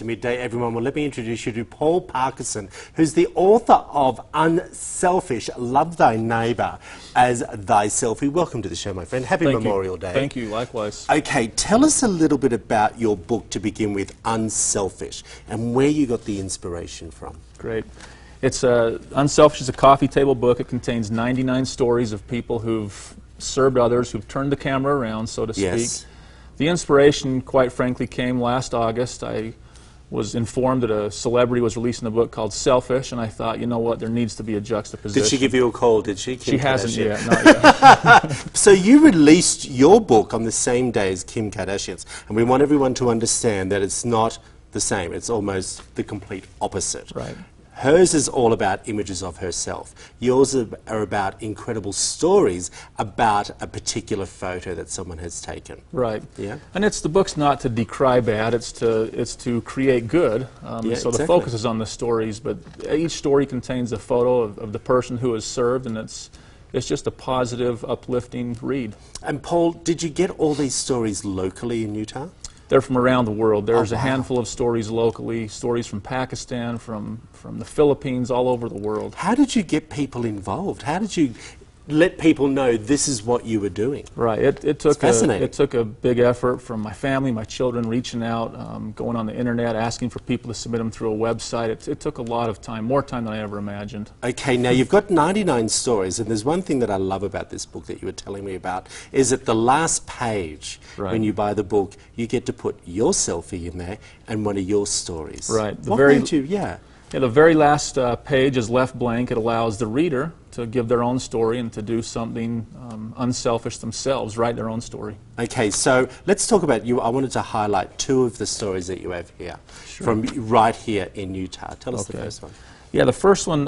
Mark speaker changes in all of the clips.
Speaker 1: Midday, everyone. Well, let me introduce you to Paul Parkinson, who's the author of Unselfish, Love Thy Neighbour as Thyself. Welcome to the show, my friend. Happy Memorial Day.
Speaker 2: Thank you, likewise.
Speaker 1: Okay, tell us a little bit about your book to begin with, Unselfish, and where you got the inspiration from.
Speaker 2: Great. It's Unselfish is a coffee table book. It contains 99 stories of people who've served others, who've turned the camera around, so to speak.
Speaker 1: Yes.
Speaker 2: The inspiration, quite frankly, came last August. I was informed that a celebrity was releasing a book called Selfish, and I thought, you know what, there needs to be a juxtaposition.
Speaker 1: Did she give you a call, did she?
Speaker 2: She hasn't yet, not yet.
Speaker 1: So you released your book on the same day as Kim Kardashian's, and we want everyone to understand that it's not the same, it's almost the complete opposite.
Speaker 2: Right.
Speaker 1: Hers is all about images of herself. Yours are about incredible stories about a particular photo that someone has taken.
Speaker 2: Right.
Speaker 1: Yeah.
Speaker 2: And the book's not to decry bad, it's to create good. So
Speaker 1: exactly.
Speaker 2: the focus is on the stories, but each story contains a photo of the person who has served, and it's just a positive, uplifting read.
Speaker 1: And Paul, did you get all these stories locally in Utah?
Speaker 2: They're from around the world. There's a handful of stories locally, stories from Pakistan, from the Philippines, all over the world.
Speaker 1: How did you get people involved? How did you let people know this is what you were doing?
Speaker 2: Right. It took a big effort from my family, my children, reaching out, going on the internet, asking for people to submit them through a website. It took a lot of time, more time than I ever imagined.
Speaker 1: Okay, now you've got 99 stories, and there's one thing that I love about this book that you were telling me about, is at the last page, when you buy the book, you get to put your selfie in there and one of your stories.
Speaker 2: Right.
Speaker 1: What made you,
Speaker 2: the very last page is left blank. It allows the reader to give their own story and to do something unselfish themselves, write their own story.
Speaker 1: Okay, so let's talk about you. I wanted to highlight two of the stories that you have here, from right here in Utah. Tell us the first one.
Speaker 2: Yeah, the first one,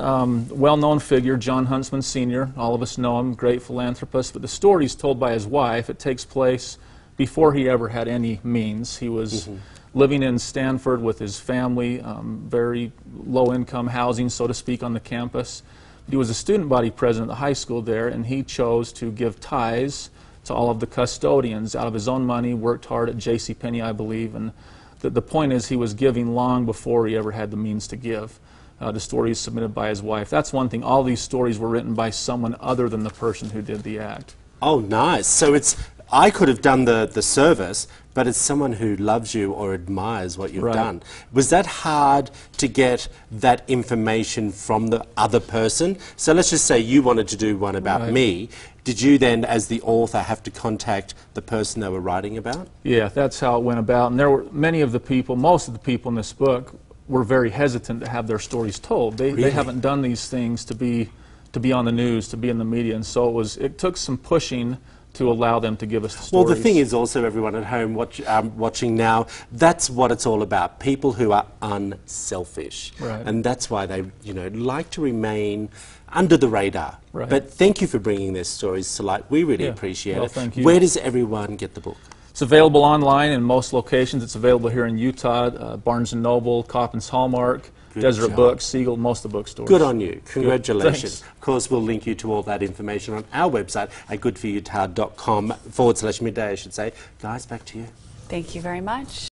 Speaker 2: well-known figure, John Huntsman Sr. All of us know him, great philanthropist, but the story is told by his wife. It takes place before he ever had any means. He was living in Stanford with his family, very low-income housing, so to speak, on the campus. He was a student body president at the high school there, and he chose to give tithes to all of the custodians out of his own money, worked hard at JCPenney, I believe, and the point is he was giving long before he ever had the means to give. The story is submitted by his wife. That's one thing. All these stories were written by someone other than the person who did the act.
Speaker 1: Oh, nice. So I could have done the service, but it's someone who loves you or admires what you've done. Was that hard to get that information from the other person? So let's just say you wanted to do one about me. Did you then, as the author, have to contact the person they were writing about? Yeah,
Speaker 2: that's how it went about. And there were many of the people, most of the people in this book, were very hesitant to have their stories told. They haven't done these things to be on the news, to be in the media, and so it took some pushing to allow them to give us the stories.
Speaker 1: Well, the thing is also, everyone at home watching now, that's what it's all about. People who are unselfish.
Speaker 2: Right.
Speaker 1: And that's why they, like to remain under the radar.
Speaker 2: Right.
Speaker 1: But thank you for bringing their stories to light. We really appreciate it.
Speaker 2: Thank you.
Speaker 1: Where does everyone get the book?
Speaker 2: It's available online in most locations. It's available here in Utah, Barnes & Noble, Coppins Hallmark, Deseret Books, Siegel, most of the bookstores.
Speaker 1: Good on you. Congratulations. Of course, we'll link you to all that information on our website at goodforutah.com/midday, I should say. Guys, back to you.
Speaker 3: Thank you very much.